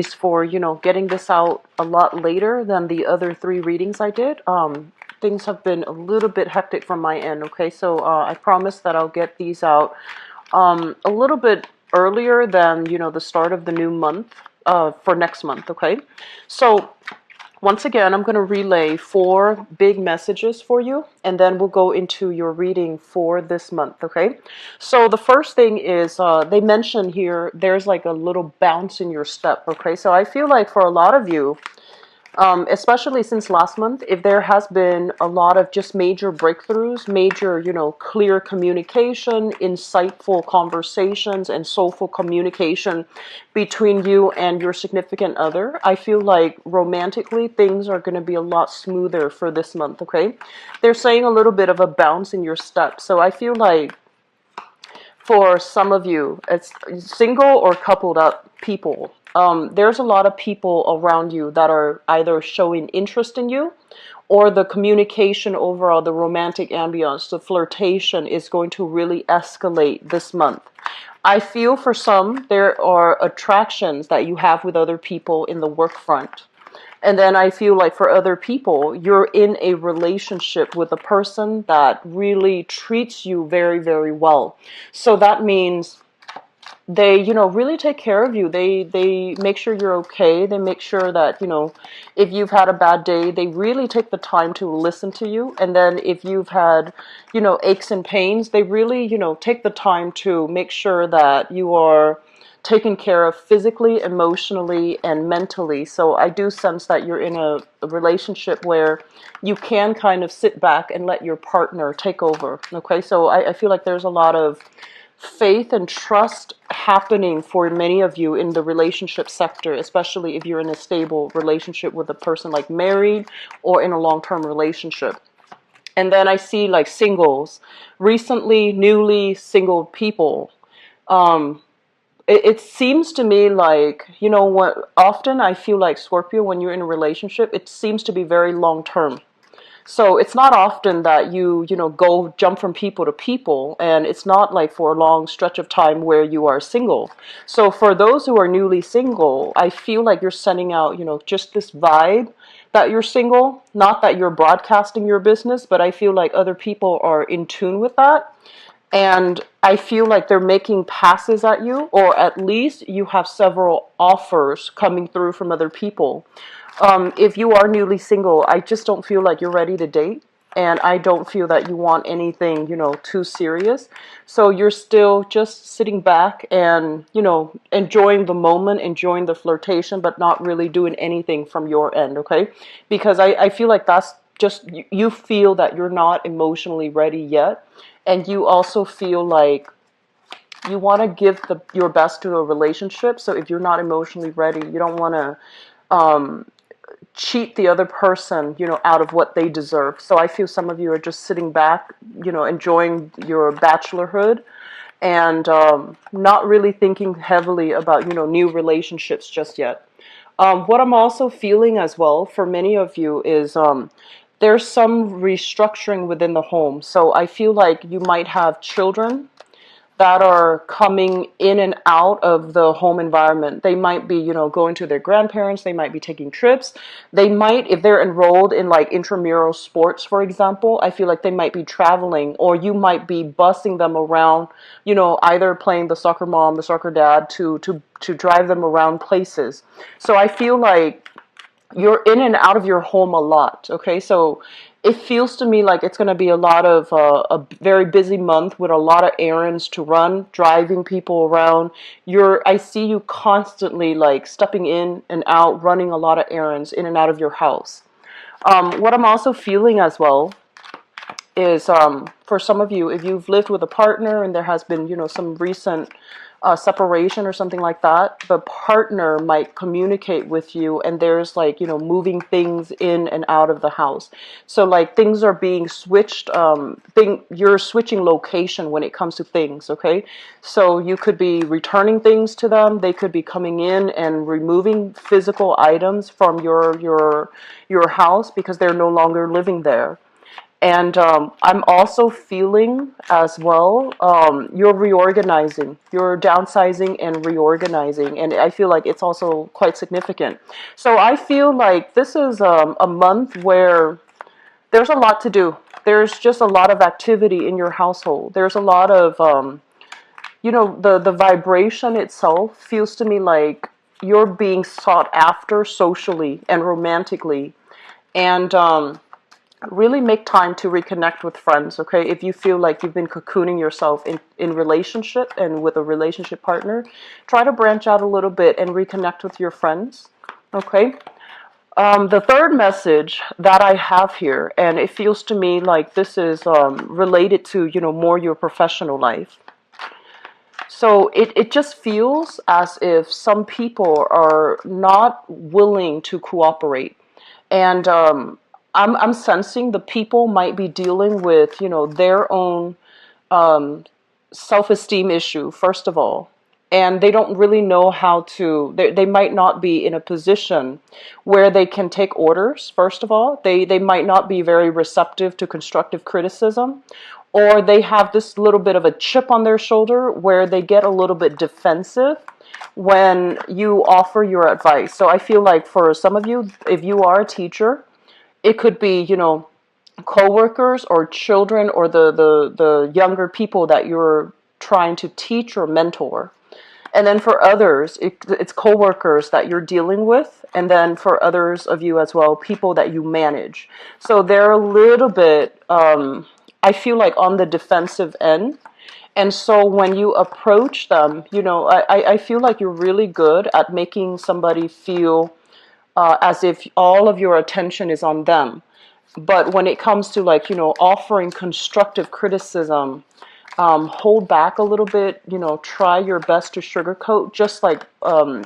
for, getting this out a lot later than the other three readings I did. Things have been a little bit hectic from my end, okay? So I promise that I'll get these out a little bit earlier than, the start of the new month for next month, okay? So once again, I'm going to relay 4 big messages for you, and then we'll go into your reading for this month, okay? So the first thing is they mention here there's like a little bounce in your step, okay? So I feel like for a lot of you, especially since last month, if there has been a lot of just major breakthroughs, major, clear communication, insightful conversations, and soulful communication between you and your significant other, I feel like romantically things are going to be a lot smoother for this month, okay? They're saying a little bit of a bounce in your step. So I feel like for some of you, it's single or coupled up people. There's a lot of people around you that are either showing interest in you, or the communication overall, the romantic ambience, the flirtation is going to really escalate this month. I feel for some, there are attractions that you have with other people in the work front. And then I feel like for other people, you're in a relationship with a person that really treats you very, very well. So that means they, really take care of you. They make sure you're okay. They make sure that, if you've had a bad day, they really take the time to listen to you. And then if you've had, aches and pains, they really, take the time to make sure that you are taken care of physically, emotionally, and mentally. So I do sense that you're in a relationship where you can kind of sit back and let your partner take over. Okay, so I feel like there's a lot of faith and trust happening for many of you in the relationship sector, especially if you're in a stable relationship with a person like married or in a long-term relationship. And then I see like singles, recently, newly single people. It seems to me like, what often I feel like Scorpio, when you're in a relationship, it seems to be very long term. So it's not often that you go jump from people to people, and it's not like for a long stretch of time where you are single. So for those who are newly single, I feel like you're sending out, just this vibe that you're single, not that you're broadcasting your business, but I feel like other people are in tune with that. And I feel like they're making passes at you, or at least you have several offers coming through from other people. If you are newly single, I just don't feel like you're ready to date. And I don't feel that you want anything, too serious. So you're still just sitting back and, enjoying the moment, enjoying the flirtation, but not really doing anything from your end, okay? Because I feel like that's just, you feel that you're not emotionally ready yet. And you also feel like you want to give your best to a relationship. So if you're not emotionally ready, you don't want to cheat the other person, out of what they deserve. So I feel some of you are just sitting back, enjoying your bachelorhood and not really thinking heavily about, new relationships just yet. What I'm also feeling as well for many of you is there's some restructuring within the home. So I feel like you might have children that are coming in and out of the home environment. They might be, going to their grandparents. They might be taking trips. They might, if they're enrolled in like intramural sports, for example, I feel like they might be traveling, or you might be busing them around, either playing the soccer mom, the soccer dad to drive them around places. So I feel like you're in and out of your home a lot, okay? So it feels to me like it's going to be a lot of a very busy month with a lot of errands to run, driving people around. I see you constantly like stepping in and out, running a lot of errands in and out of your house. What I'm also feeling as well is for some of you, if you've lived with a partner and there has been, some recent separation or something like that, the partner might communicate with you, and there's like, moving things in and out of the house. So like things are being switched, you're switching location when it comes to things, okay? So you could be returning things to them. They could be coming in and removing physical items from your house because they're no longer living there. And I'm also feeling as well, you're reorganizing, you're downsizing and reorganizing. And I feel like it's also quite significant. So I feel like this is a month where there's a lot to do. There's just a lot of activity in your household. There's a lot of, the vibration itself feels to me like you're being sought after socially and romantically. And really make time to reconnect with friends, okay? If you feel like you've been cocooning yourself in relationship and with a relationship partner, try to branch out a little bit and reconnect with your friends, okay? The third message that I have here, and it feels to me like this is related to, more your professional life. So it just feels as if some people are not willing to cooperate. And I'm sensing the people might be dealing with, their own self-esteem issue, first of all. And they don't really know how to, they might not be in a position where they can take orders, first of all. They might not be very receptive to constructive criticism, or they have this little bit of a chip on their shoulder where they get a little bit defensive when you offer your advice. So I feel like for some of you, if you are a teacher, it could be, coworkers or children or the younger people that you're trying to teach or mentor. And then for others, it's coworkers that you're dealing with. And then for others of you as well, people that you manage. So they're a little bit, I feel like, on the defensive end. And so when you approach them, I feel like you're really good at making somebody feel as if all of your attention is on them. But when it comes to, like, offering constructive criticism, hold back a little bit, try your best to sugarcoat, just like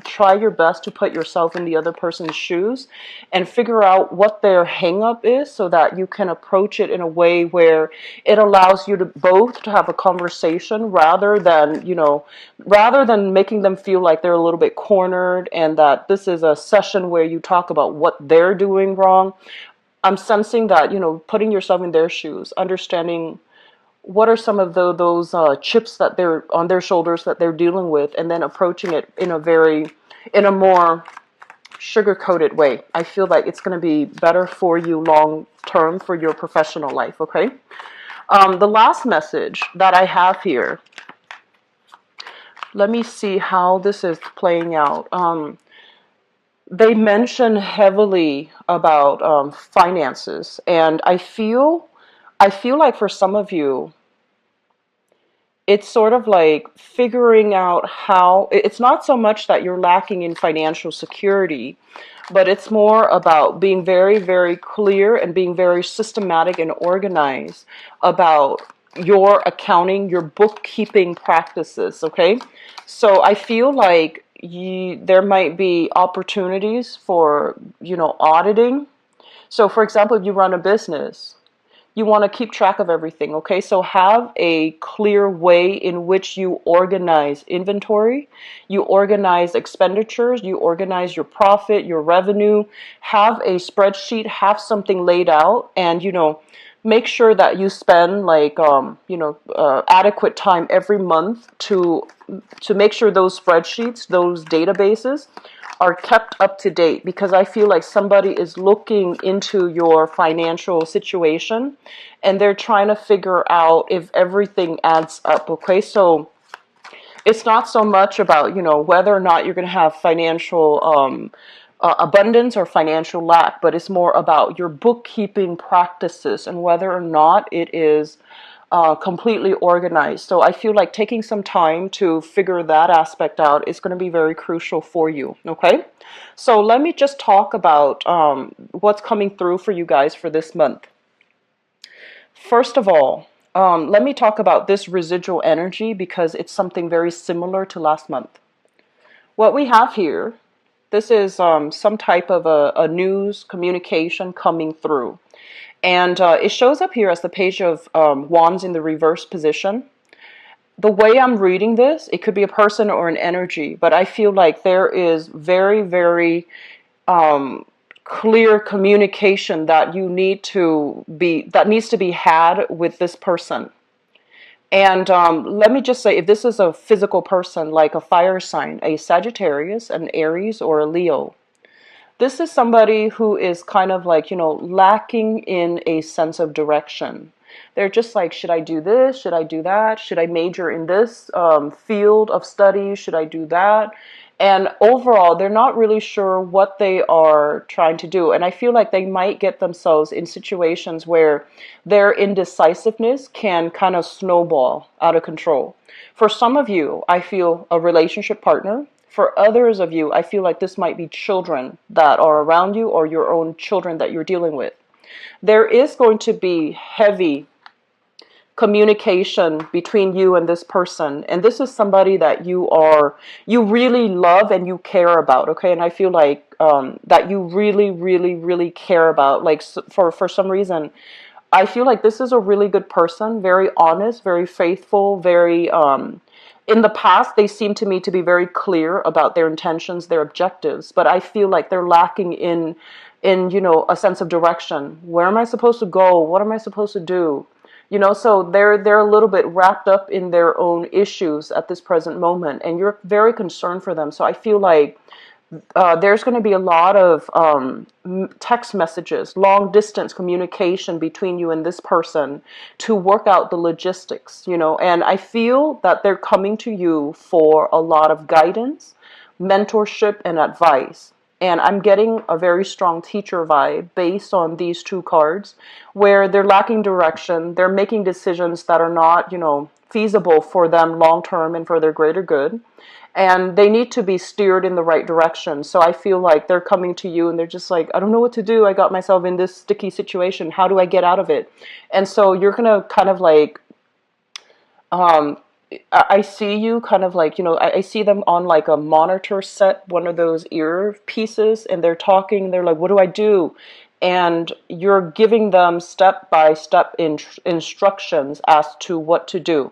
try your best to put yourself in the other person's shoes and figure out what their hang up is so that you can approach it in a way where it allows you to both to have a conversation rather than making them feel like they're a little bit cornered and that this is a session where you talk about what they're doing wrong. I'm sensing that, putting yourself in their shoes, understanding what are some of those chips that they're on their shoulders that they're dealing with, and then approaching it in a more sugar-coated way. I feel like it's going to be better for you long term for your professional life, okay? The last message that I have here, let me see how this is playing out. They mention heavily about finances, and I feel like for some of you, it's sort of like figuring out how, it's not so much that you're lacking in financial security, but it's more about being very, very clear and being very systematic and organized about your accounting, your bookkeeping practices, okay? So I feel like there might be opportunities for, auditing. So for example, if you run a business, you want to keep track of everything, okay? So have a clear way in which you organize inventory, you organize expenditures, you organize your profit, your revenue, have a spreadsheet, have something laid out, and, make sure that you spend like, adequate time every month to make sure those spreadsheets, those databases are kept up to date, because I feel like somebody is looking into your financial situation and they're trying to figure out if everything adds up, okay? So it's not so much about, whether or not you're going to have financial abundance or financial lack, but it's more about your bookkeeping practices and whether or not it is completely organized. So I feel like taking some time to figure that aspect out is going to be very crucial for you, okay? So let me just talk about what's coming through for you guys for this month. First of all, let me talk about this residual energy because it's something very similar to last month. What we have here, this is some type of a news communication coming through. And it shows up here as the Page of Wands in the reverse position. The way I'm reading this, it could be a person or an energy, but I feel like there is very, very clear communication that needs to be had with this person. And let me just say, if this is a physical person, like a fire sign, a Sagittarius, an Aries, or a Leo, this is somebody who is kind of like, lacking in a sense of direction. They're just like, should I do this? Should I do that? Should I major in this field of study? Should I do that? And overall, they're not really sure what they are trying to do. And I feel like they might get themselves in situations where their indecisiveness can kind of snowball out of control. For some of you, I feel a relationship partner. For others of you, I feel like this might be children that are around you or your own children that you're dealing with. There is going to be heavy communication between you and this person, and this is somebody that you really love and you care about, okay? And I feel like that you really, really, really care about, like, for some reason I feel like this is a really good person, very honest, very faithful, very in the past they seem to me to be very clear about their intentions, their objectives, but I feel like they're lacking in a sense of direction. Where am I supposed to go? What am I supposed to do? So they're a little bit wrapped up in their own issues at this present moment, and you're very concerned for them. So I feel like there's going to be a lot of text messages, long distance communication between you and this person to work out the logistics, and I feel that they're coming to you for a lot of guidance, mentorship, and advice. And I'm getting a very strong teacher vibe based on these two cards, where they're lacking direction, they're making decisions that are not, feasible for them long term and for their greater good. And they need to be steered in the right direction. So I feel like they're coming to you and they're just like, I don't know what to do. I got myself in this sticky situation. How do I get out of it? And so you're going to kind of like, I see you kind of like, I see them on like a monitor set, one of those earpieces, and they're talking. They're like, what do I do? And you're giving them step-by-step instructions as to what to do.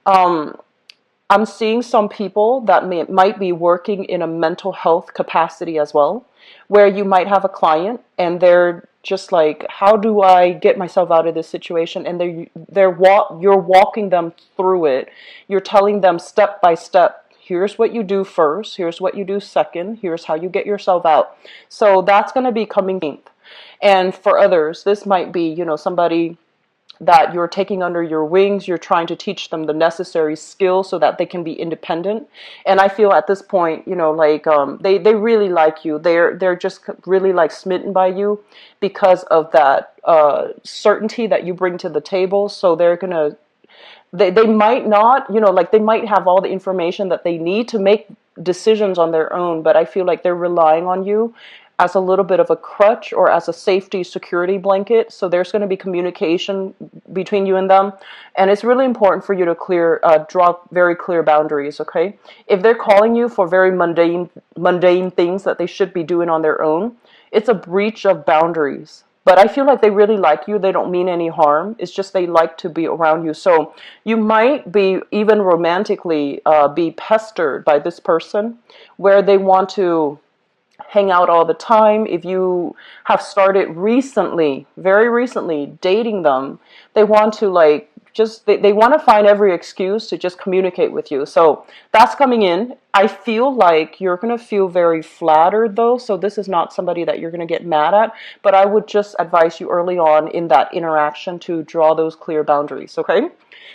I'm seeing some people that might be working in a mental health capacity as well, where you might have a client and they're just like, how do I get myself out of this situation? And you're walking them through it. You're telling them step by step, here's what you do first, here's what you do second, here's how you get yourself out. So that's going to be coming. And for others, this might be, somebody that you're taking under your wings. You're trying to teach them the necessary skills so that they can be independent. And I feel at this point, like they really like you. They're just really like smitten by you because of that certainty that you bring to the table. So they're gonna they might not, like they might have all the information that they need to make decisions on their own, but I feel like they're relying on you as a little bit of a crutch or as a safety security blanket. So there's going to be communication between you and them. And it's really important for you to draw very clear boundaries, okay? If they're calling you for very mundane things that they should be doing on their own, it's a breach of boundaries. But I feel like they really like you. They don't mean any harm. It's just they like to be around you. So you might be even romantically be pestered by this person, where they want to hang out all the time. If you have started recently, very recently, dating them, they want to like they want to find every excuse to just communicate with you. So that's coming in. I feel like you're going to feel very flattered though. So this is not somebody that you're going to get mad at, but I would just advise you early on in that interaction to draw those clear boundaries. Okay.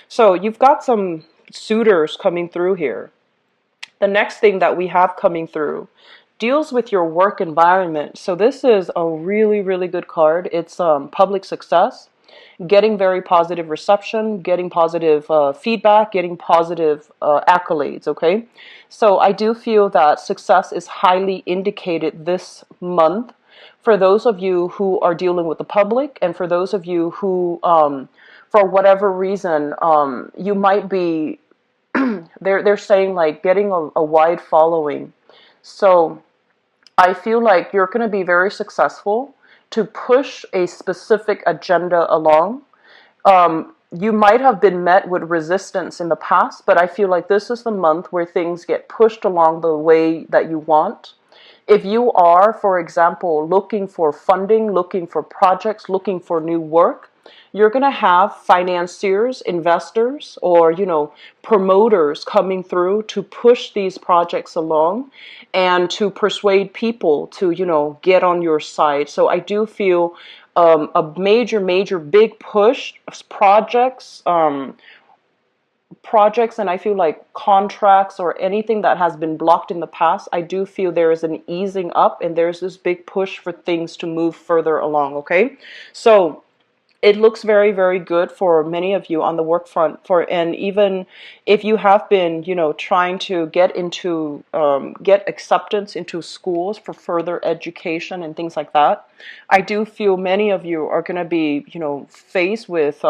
So you've got some suitors coming through here. The next thing that we have coming through deals with your work environment. So this is a really, really good card. It's public success, getting very positive reception, getting positive feedback, getting positive accolades, okay? So I do feel that success is highly indicated this month for those of you who are dealing with the public, and for those of you who, for whatever reason, you might be, they're saying like getting a wide following. So I feel like you're going to be very successful to push a specific agenda along. You might have been met with resistance in the past, but I feel like this is the month where things get pushed along the way that you want. If you are, for example, looking for funding, looking for projects, looking for new work, you're going to have financiers, investors, or, promoters coming through to push these projects along and to persuade people to, get on your side. So I do feel a major, major big push, projects, and I feel like contracts or anything that has been blocked in the past, I do feel there is an easing up and there's this big push for things to move further along, okay? So it looks very, very good for many of you on the work front, and even if you have been, trying to get acceptance into schools for further education and things like that, I do feel many of you are going to be, faced with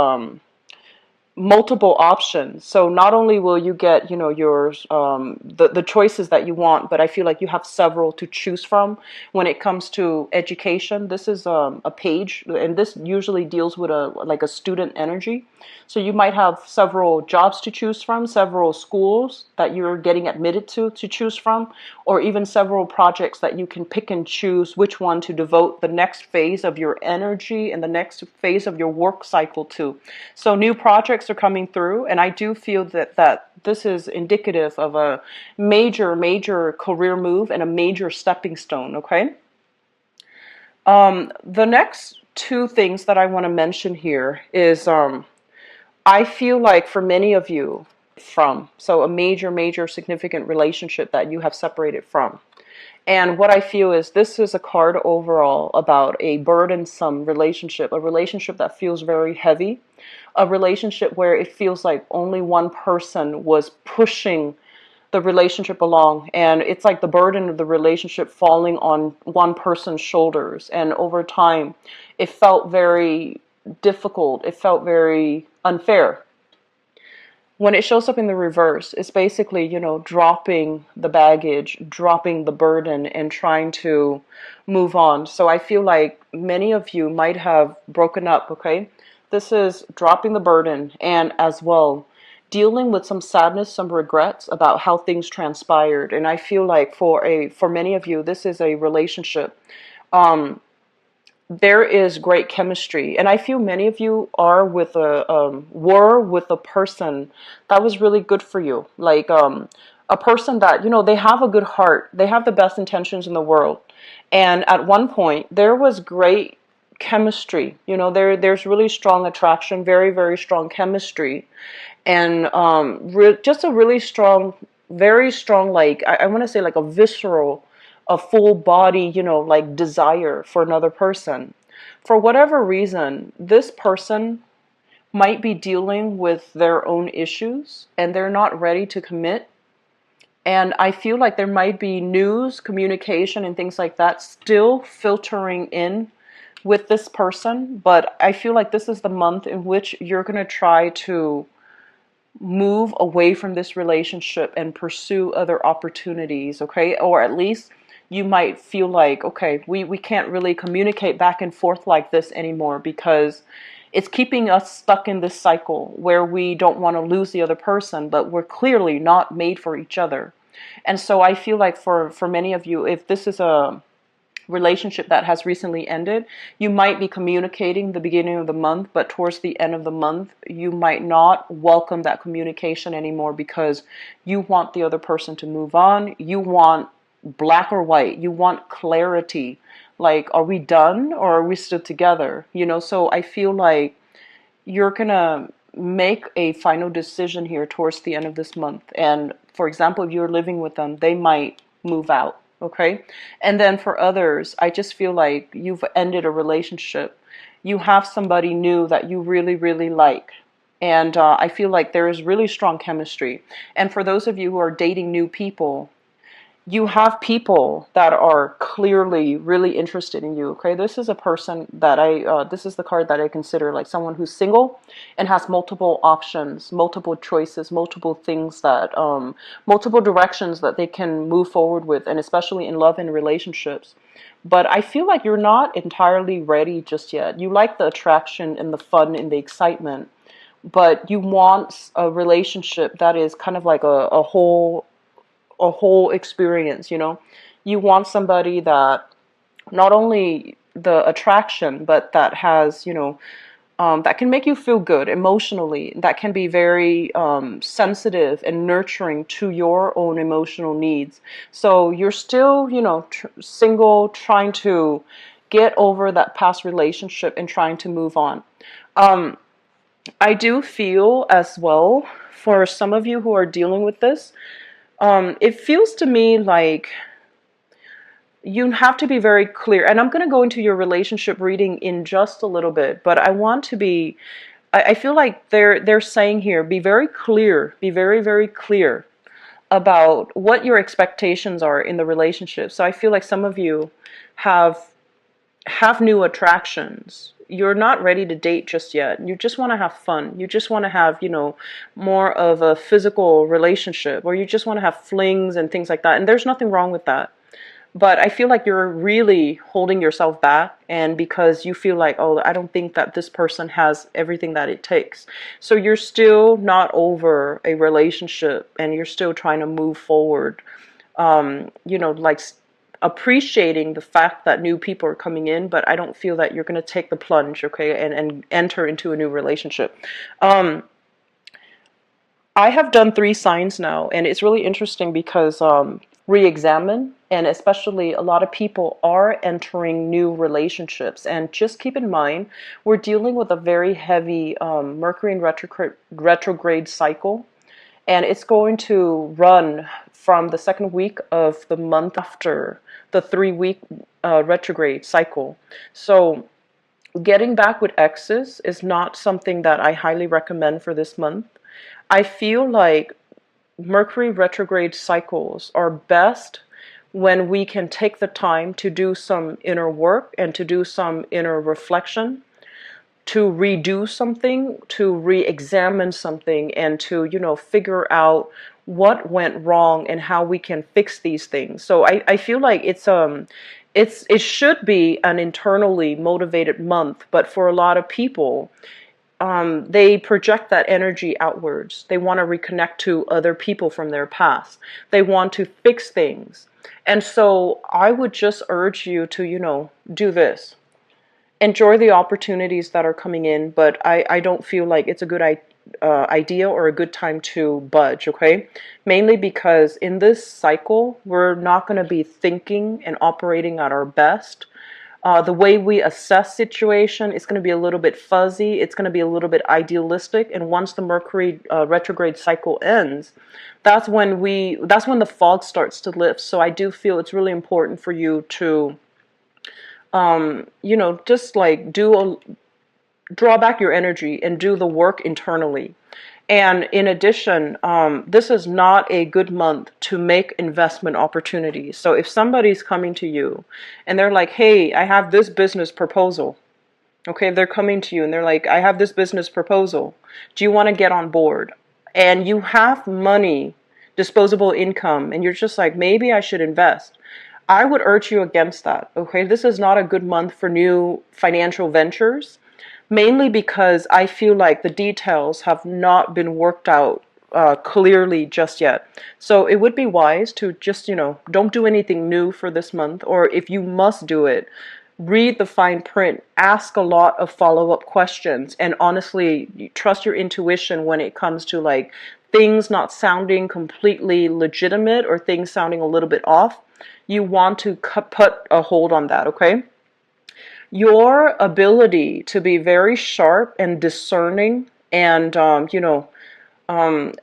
multiple options. So not only will you get, yours, the choices that you want, but I feel like you have several to choose from when it comes to education. This is a page, and this usually deals with a student energy. So you might have several jobs to choose from, several schools that you're getting admitted to choose from, or even several projects that you can pick and choose which one to devote the next phase of your energy and the next phase of your work cycle to. So new projects are coming through, and I do feel that this is indicative of a major, major career move and a major stepping stone, okay? The next two things that I want to mention here is I feel like for many of you, so a major, major significant relationship that you have separated from. And what I feel is this is a card overall about a burdensome relationship, a relationship that feels very heavy, a relationship where it feels like only one person was pushing the relationship along, and it's like the burden of the relationship falling on one person's shoulders, and over time it felt very difficult, it felt very unfair. When it shows up in the reverse, it's basically, dropping the baggage, dropping the burden, and trying to move on. So I feel like many of you might have broken up, okay? This is dropping the burden and as well dealing with some sadness, some regrets about how things transpired. And I feel like for many of you, this is a relationship. There is great chemistry, and I feel many of you are were with a person that was really good for you, like a person that they have a good heart, they have the best intentions in the world, and at one point there was great chemistry. There's really strong attraction, very, very strong chemistry, and just a really strong, very strong, like I want to say like a visceral, a full body, like desire for another person. For whatever reason, this person might be dealing with their own issues and they're not ready to commit. And I feel like there might be news, communication, and things like that still filtering in with this person. But I feel like this is the month in which you're going to try to move away from this relationship and pursue other opportunities, okay? Or at least you might feel like, okay, we can't really communicate back and forth like this anymore because it's keeping us stuck in this cycle where we don't want to lose the other person, but we're clearly not made for each other. And so I feel like for many of you, if this is a relationship that has recently ended, you might be communicating the beginning of the month, but towards the end of the month, you might not welcome that communication anymore because you want the other person to move on. You want black or white. You want clarity. Like, are we done or are we still together? So I feel like you're going to make a final decision here towards the end of this month. And for example, if you're living with them, they might move out. Okay. And then for others, I just feel like you've ended a relationship. You have somebody new that you really, really like. And I feel like there is really strong chemistry. And for those of you who are dating new people, you have people that are clearly really interested in you. Okay, this is a person that this is the card that I consider like someone who's single and has multiple options, multiple choices, multiple things that, multiple directions that they can move forward with, and especially in love and relationships. But I feel like you're not entirely ready just yet. You like the attraction and the fun and the excitement, but you want a relationship that is kind of like a whole experience. You want somebody that not only the attraction, but that has, that can make you feel good emotionally, that can be very sensitive and nurturing to your own emotional needs. So you're still, single, trying to get over that past relationship and trying to move on. I do feel as well, for some of you who are dealing with this, it feels to me like you have to be very clear. And I'm going to go into your relationship reading in just a little bit, but I want to be, I feel like they're saying here, be very clear, be very, very clear about what your expectations are in the relationship. So I feel like some of you have new attractions. You're not ready to date just yet. You just want to have fun. You just want to have, more of a physical relationship, or you just want to have flings and things like that. And there's nothing wrong with that. But I feel like you're really holding yourself back, and because you feel like, oh, I don't think that this person has everything that it takes. So you're still not over a relationship, and you're still trying to move forward, like appreciating the fact that new people are coming in, but I don't feel that you're going to take the plunge, okay, and enter into a new relationship. I have done 3 signs now, and it's really interesting because re-examine, and especially a lot of people are entering new relationships. And just keep in mind, we're dealing with a very heavy Mercury in retrograde cycle, and it's going to run from the second week of the month after the 3-week retrograde cycle. So getting back with exes is not something that I highly recommend for this month. I feel like Mercury retrograde cycles are best when we can take the time to do some inner work and to do some inner reflection, to redo something, to re-examine something, and to, figure out what went wrong and how we can fix these things. So I feel like it should be an internally motivated month, but for a lot of people, they project that energy outwards. They want to reconnect to other people from their past. They want to fix things. And so I would just urge you to, do this. Enjoy the opportunities that are coming in, but I don't feel like it's a good idea or a good time to budge, okay? Mainly because in this cycle, we're not going to be thinking and operating at our best. The way we assess situation is going to be a little bit fuzzy. It's going to be a little bit idealistic. And once the Mercury retrograde cycle ends, that's when the fog starts to lift. So I do feel it's really important for you to, just like draw back your energy and do the work internally. And in addition, this is not a good month to make investment opportunities. So if somebody's coming to you and they're like, hey, I have this business proposal. Okay, they're coming to you and they're like, I have this business proposal. Do you want to get on board? And you have money, disposable income, and you're just like, maybe I should invest. I would urge you against that. Okay, this is not a good month for new financial ventures. Mainly because I feel like the details have not been worked out clearly just yet. So it would be wise to just, don't do anything new for this month. Or if you must do it, read the fine print, ask a lot of follow-up questions, and honestly, trust your intuition when it comes to like things not sounding completely legitimate or things sounding a little bit off. You want to put a hold on that, okay? Your ability to be very sharp and discerning and,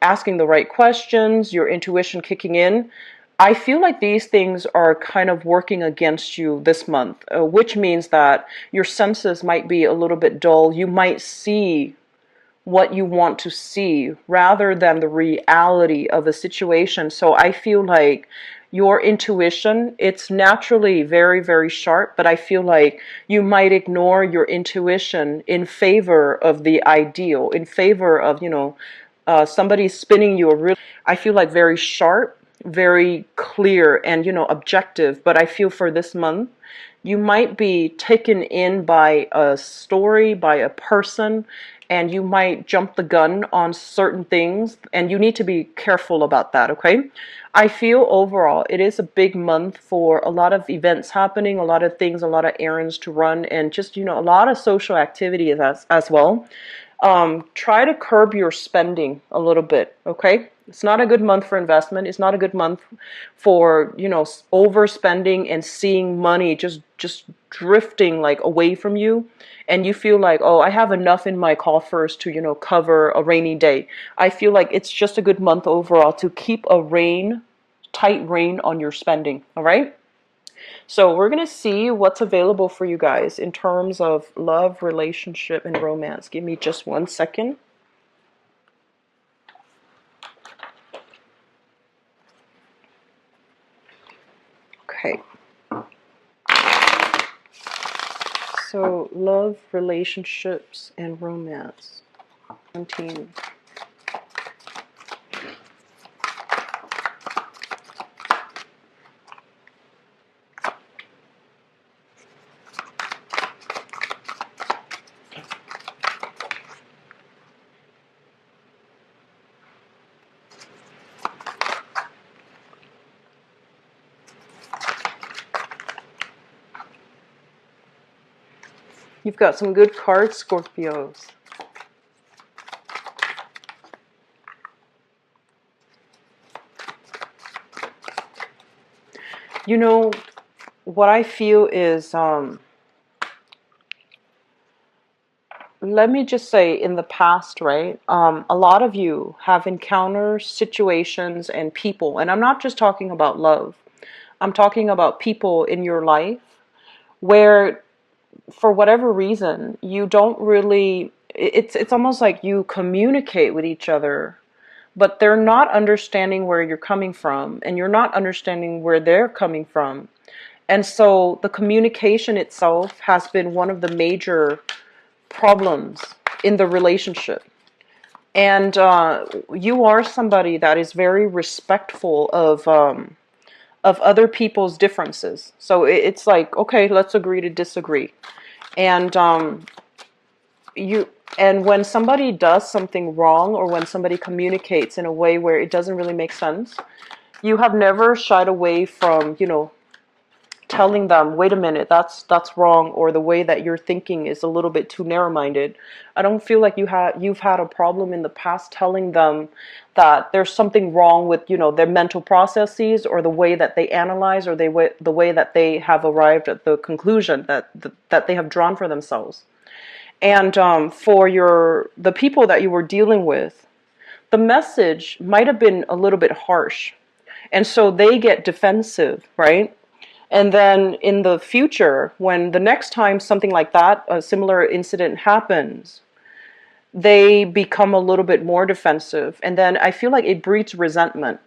asking the right questions, your intuition kicking in, I feel like these things are kind of working against you this month, which means that your senses might be a little bit dull. You might see what you want to see rather than the reality of a situation. So I feel like your intuition, it's naturally very, very sharp, but I feel like you might ignore your intuition in favor of the ideal, in favor of, somebody spinning you a really, I feel like very sharp, very clear and, objective. But I feel for this month, you might be taken in by a story, by a person, and you might jump the gun on certain things, and you need to be careful about that, okay? I feel overall it is a big month for a lot of events happening, a lot of things, a lot of errands to run, and just, a lot of social activities as well. Try to curb your spending a little bit, okay? It's not a good month for investment. It's not a good month for, overspending and seeing money just drifting like away from you. And you feel like, oh, I have enough in my coffers to, cover a rainy day. I feel like it's just a good month overall to keep a tight rein on your spending, all right? So we're going to see what's available for you guys in terms of love, relationship, and romance. Give me just 1 second. Okay. So love, relationships, and romance. 17. You've got some good cards, Scorpios. What I feel is, let me just say, in the past, right, a lot of you have encountered situations and people, and I'm not just talking about love. I'm talking about people in your life where, for whatever reason, you don't really, it's almost like you communicate with each other, but they're not understanding where you're coming from, and you're not understanding where they're coming from. And so the communication itself has been one of the major problems in the relationship. And you are somebody that is very respectful of other people's differences. So it's like, okay, let's agree to disagree. And you and when somebody does something wrong, or when somebody communicates in a way where it doesn't really make sense, you have never shied away from, telling them, wait a minute, that's wrong, or the way that you're thinking is a little bit too narrow-minded. I don't feel like you've had a problem in the past telling them that there's something wrong with, their mental processes, or the way that they analyze, or the way that they have arrived at the conclusion that they have drawn for themselves. And for the people that you were dealing with, the message might have been a little bit harsh, and so they get defensive, right? And then in the future, when the next time something like that, a similar incident happens, they become a little bit more defensive. And then I feel like it breeds resentment.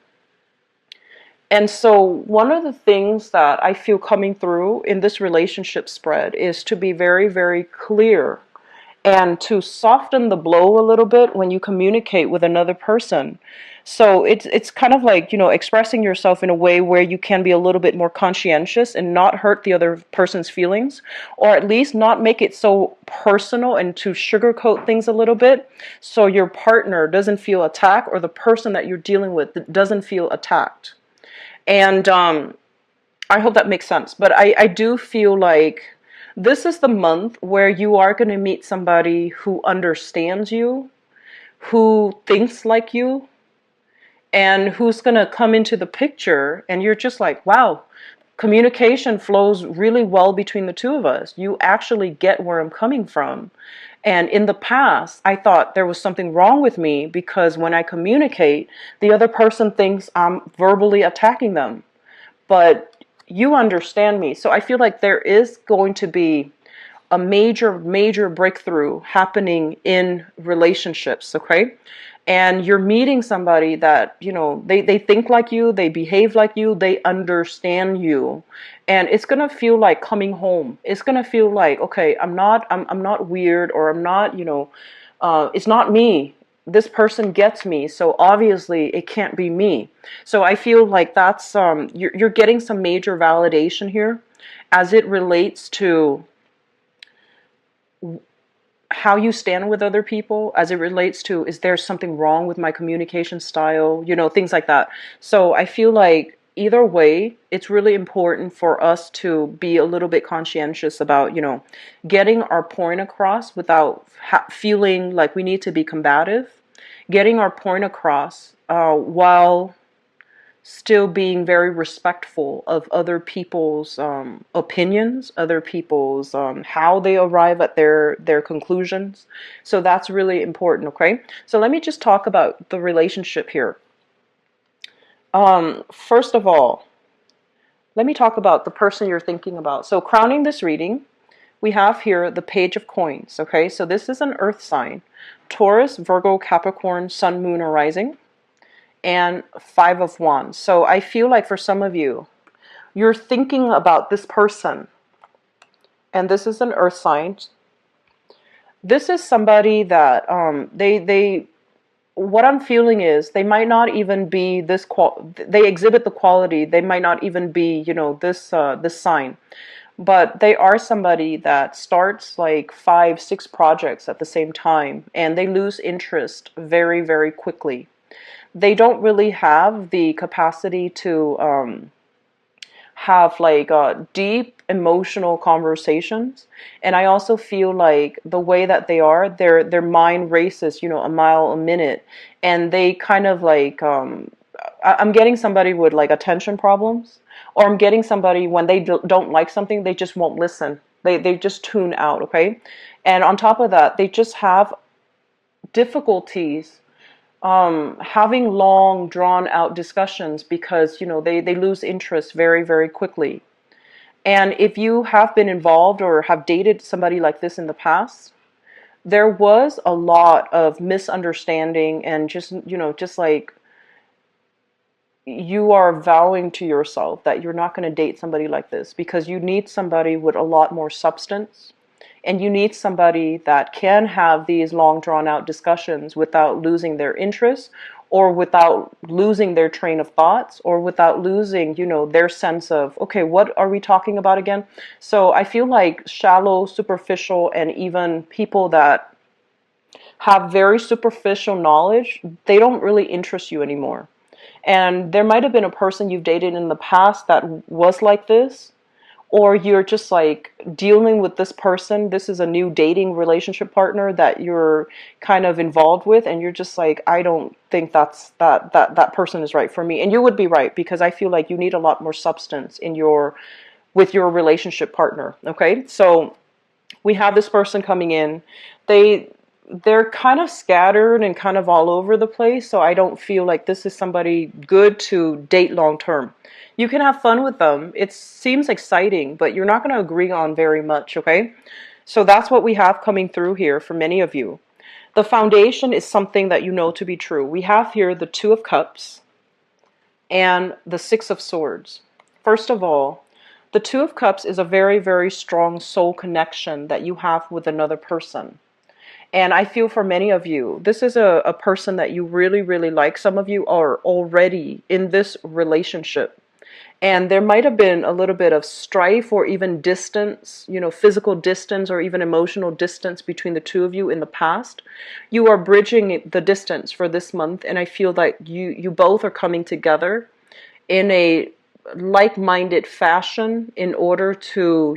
And so one of the things that I feel coming through in this relationship spread is to be very, very clear, and to soften the blow a little bit when you communicate with another person. So it's kind of like, expressing yourself in a way where you can be a little bit more conscientious and not hurt the other person's feelings, or at least not make it so personal, and to sugarcoat things a little bit, so your partner doesn't feel attacked, or the person that you're dealing with doesn't feel attacked. And I hope that makes sense. But I do feel like this is the month where you are going to meet somebody who understands you, who thinks like you, and who's going to come into the picture, and you're just like, wow, communication flows really well between the two of us. You actually get where I'm coming from. And in the past, I thought there was something wrong with me, because when I communicate, the other person thinks I'm verbally attacking them. But you understand me. So I feel like there is going to be a major, major breakthrough happening in relationships, okay? And you're meeting somebody that, they think like you, they behave like you, they understand you. And it's going to feel like coming home. It's going to feel like, okay, I'm not weird, or I'm not, it's not me. This person gets me, so obviously it can't be me. So I feel like that's you're getting some major validation here as it relates to how you stand with other people as it relates to, is there something wrong with my communication style, things like that. So I feel like either way, it's really important for us to be a little bit conscientious about, getting our point across without feeling like we need to be combative, getting our point across while still being very respectful of other people's opinions, other people's how they arrive at their conclusions. So that's really important. Okay, so let me just talk about the relationship here. First of all, let me talk about the person you're thinking about. So crowning this reading, we have here the Page of Coins. Okay, so this is an earth sign: Taurus, Virgo, Capricorn, Sun, Moon, or Rising, and Five of Wands. So I feel like for some of you, you're thinking about this person, and this is an earth sign. This is somebody that they what I'm feeling is they might not even be this they exhibit the quality, they might not even be, this sign, but they are somebody that starts like 5, 6 projects at the same time, and they lose interest very, very quickly. They don't really have the capacity to have like deep emotional conversations. And I also feel like the way that they are, their mind races, a mile a minute, and they kind of like I'm getting somebody with like attention problems, or I'm getting somebody when they don't like something, they just won't listen. They just tune out. Okay, and on top of that, they just have difficulties having long drawn out discussions, because they lose interest very, very quickly. And if you have been involved or have dated somebody like this in the past, there was a lot of misunderstanding, and just like you are vowing to yourself that you're not going to date somebody like this, because you need somebody with a lot more substance. And you need somebody that can have these long drawn out discussions without losing their interest, or without losing their train of thoughts, or without losing, their sense of, okay, what are we talking about again? So I feel like shallow, superficial, and even people that have very superficial knowledge, they don't really interest you anymore. And there might have been a person you've dated in the past that was like this, or you're just like dealing with this person. This is a new dating relationship partner that you're kind of involved with, and you're just like, I don't think that person is right for me. And you would be right, because I feel like you need a lot more substance with your relationship partner. Okay, so we have this person coming in. They're kind of scattered and kind of all over the place, so I don't feel like this is somebody good to date long term. You can have fun with them. It seems exciting, but you're not going to agree on very much, okay? So that's what we have coming through here for many of you. The foundation is something that you know to be true. We have here the Two of Cups and the Six of Swords. First of all, the Two of Cups is a very, very strong soul connection that you have with another person. And I feel for many of you, this is a person that you really, really like. Some of you are already in this relationship. And there might have been a little bit of strife, or even distance, physical distance, or even emotional distance between the two of you in the past. You are bridging the distance for this month, and I feel that you both are coming together in a like-minded fashion in order to,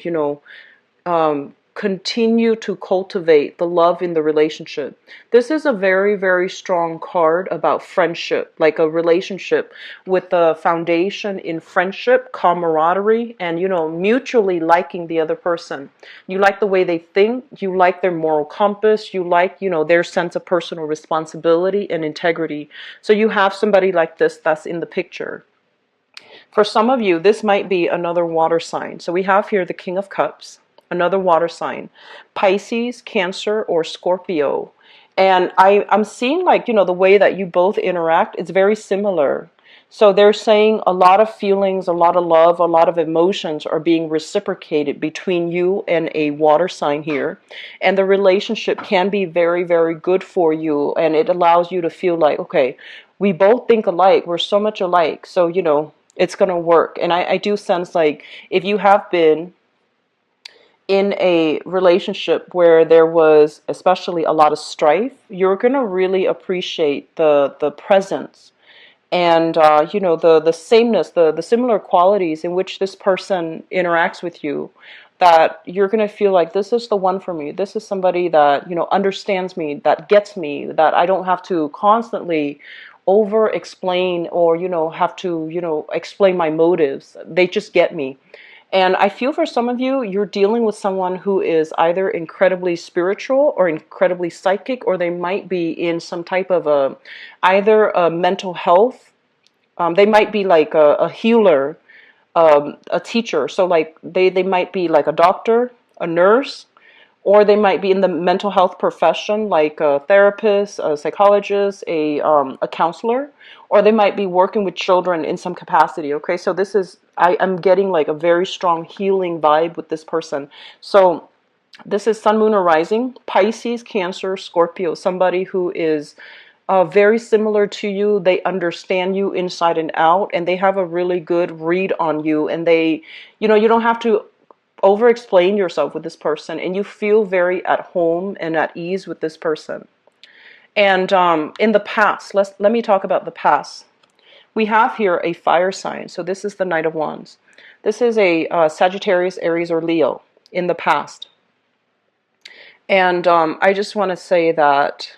continue to cultivate the love in the relationship. This is a very, very strong card about friendship, like a relationship with the foundation in friendship, camaraderie, and, mutually liking the other person. You like the way they think, you like their moral compass, you like, their sense of personal responsibility and integrity. So you have somebody like this that's in the picture. For some of you, this might be another water sign. So we have here the King of Cups, another water sign: Pisces, Cancer, or Scorpio. And I'm seeing like, the way that you both interact, it's very similar. So they're saying a lot of feelings, a lot of love, a lot of emotions are being reciprocated between you and a water sign here. And the relationship can be very, very good for you. And it allows you to feel like, okay, we both think alike. We're so much alike. So, it's going to work. And I do sense like if you have been in a relationship where there was especially a lot of strife, you're going to really appreciate the presence and the sameness, the similar qualities in which this person interacts with you, that you're going to feel like this is the one for me. This is somebody that understands me, that gets me, that I don't have to constantly over explain or have to explain my motives. They just get me. And I feel for some of you, you're dealing with someone who is either incredibly spiritual or incredibly psychic, or they might be in some type of either a mental health. They might be like a healer, a teacher. So like they might be like a doctor, a nurse, or they might be in the mental health profession, like a therapist, a psychologist, a counselor, or they might be working with children in some capacity. Okay, so this is, I'm getting like a very strong healing vibe with this person. So this is Sun, Moon, or Rising, Pisces, Cancer, Scorpio, somebody who is very similar to you. They understand you inside and out, and they have a really good read on you. And they, you don't have to over explain yourself with this person, and you feel very at home and at ease with this person. And in the past, let me talk about the past. We have here a fire sign. So this is the Knight of Wands. This is a Sagittarius, Aries, or Leo in the past. And I just want to say that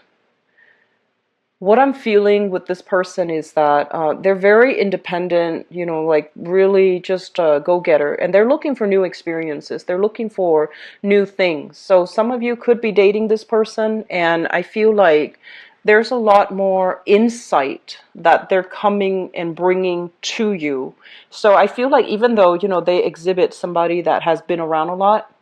what I'm feeling with this person is that they're very independent, like really just a go-getter. And they're looking for new experiences. They're looking for new things. So some of you could be dating this person, and I feel like there's a lot more insight that they're coming and bringing to you. So I feel like even though, they exhibit somebody that has been around a lot,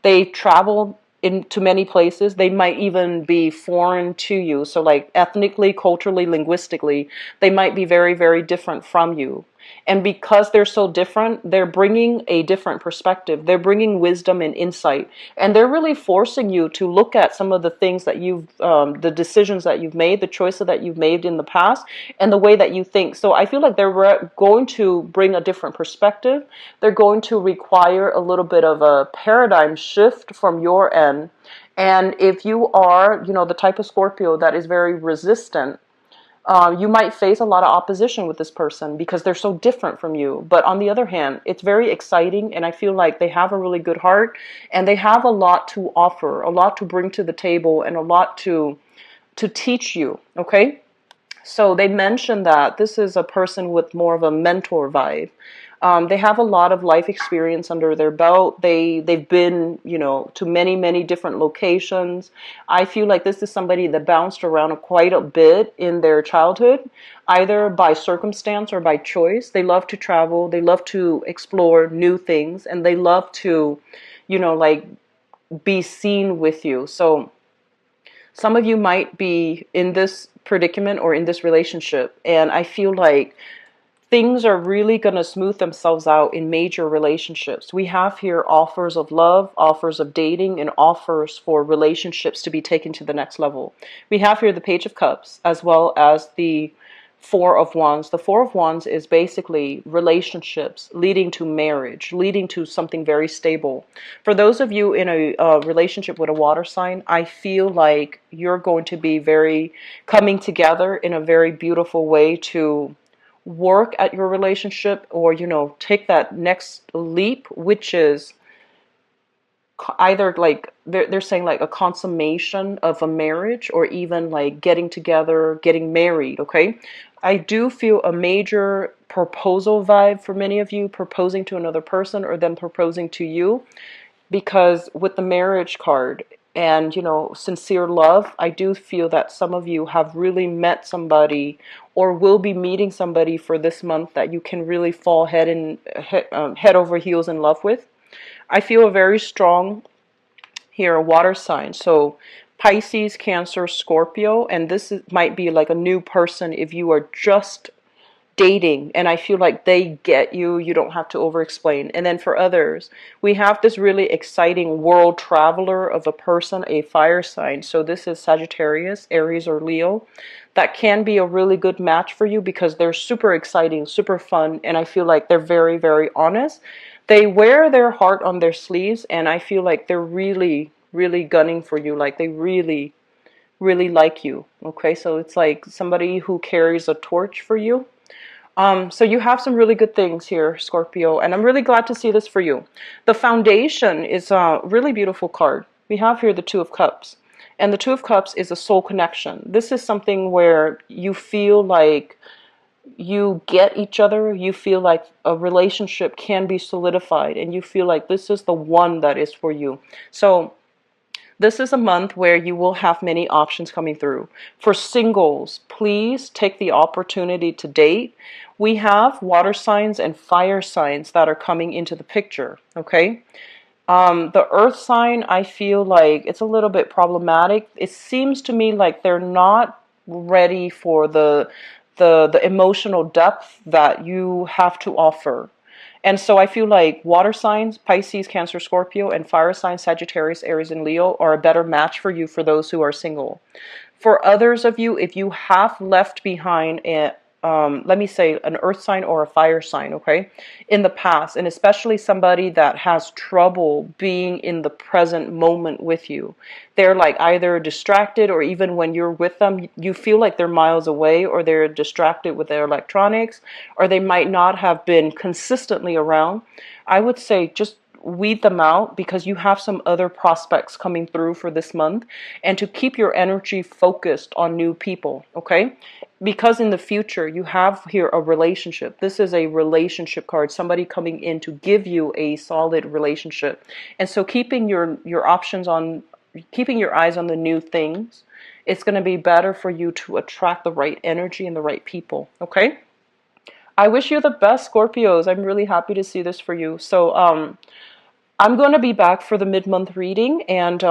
they travel into many places. They might even be foreign to you. So like ethnically, culturally, linguistically, they might be very, very different from you. And because they're so different, they're bringing a different perspective. They're bringing wisdom and insight. And they're really forcing you to look at some of the things that the decisions that you've made, the choices that you've made in the past, and the way that you think. So I feel like they're going to bring a different perspective. They're going to require a little bit of a paradigm shift from your end. And if you are, the type of Scorpio that is very resistant, you might face a lot of opposition with this person because they're so different from you. But on the other hand, it's very exciting, and I feel like they have a really good heart, and they have a lot to offer, a lot to bring to the table, and a lot to teach you, okay? So they mentioned that this is a person with more of a mentor vibe. They have a lot of life experience under their belt. They've been, to many, many different locations. I feel like this is somebody that bounced around quite a bit in their childhood, either by circumstance or by choice. They love to travel. They love to explore new things, and they love to, like be seen with you. So some of you might be in this predicament or in this relationship, and I feel like things are really going to smooth themselves out in major relationships. We have here offers of love, offers of dating, and offers for relationships to be taken to the next level. We have here the Page of Cups as well as the Four of Wands. The Four of Wands is basically relationships leading to marriage, leading to something very stable. For those of you in a relationship with a water sign, I feel like you're going to be very coming together in a very beautiful way to work at your relationship, or take that next leap, which is either like they're saying like a consummation of a marriage, or even like getting together, getting married. Okay, I do feel a major proposal vibe for many of you, proposing to another person or them proposing to you, because with the marriage card and sincere love, I do feel that some of you have really met somebody or will be meeting somebody for this month that you can really fall head over heels in love with. I feel a very strong here water sign, so Pisces, Cancer, Scorpio, and might be like a new person if you are just dating, and I feel like they get you. You don't have to over explain. And then for others, we have this really exciting world traveler of a person, a fire sign. So this is Sagittarius, Aries, or Leo. That can be a really good match for you because they're super exciting, super fun, and I feel like they're very, very honest. They wear their heart on their sleeves, and I feel like they're really, really gunning for you. Like they really, really like you. Okay, so it's like somebody who carries a torch for you. So you have some really good things here, Scorpio, and I'm really glad to see this for you. The Foundation is a really beautiful card. We have here the Two of Cups, and the Two of Cups is a soul connection. This is something where you feel like you get each other, you feel like a relationship can be solidified, and you feel like this is the one that is for you. So this is a month where you will have many options coming through. For singles, please take the opportunity to date. We have water signs and fire signs that are coming into the picture, okay? The earth sign, I feel like it's a little bit problematic. It seems to me like they're not ready for the emotional depth that you have to offer. And so I feel like water signs, Pisces, Cancer, Scorpio, and fire signs, Sagittarius, Aries, and Leo are a better match for you for those who are single. For others of you, if you have left behind let me say an earth sign or a fire sign, okay, in the past, and especially somebody that has trouble being in the present moment with you, they're like either distracted, or even when you're with them, you feel like they're miles away, or they're distracted with their electronics, or they might not have been consistently around. I would say just weed them out, because you have some other prospects coming through for this month, and to keep your energy focused on new people, okay? Because in the future you have here a relationship. This is a relationship card, somebody coming in to give you a solid relationship. And so keeping your options on, keeping your eyes on the new things, it's going to be better for you to attract the right energy and the right people, okay? I wish you the best, Scorpios. I'm really happy to see this for you. So I'm going to be back for the mid-month reading, and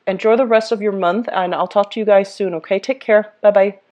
enjoy the rest of your month, and I'll talk to you guys soon, okay? Take care. Bye-bye.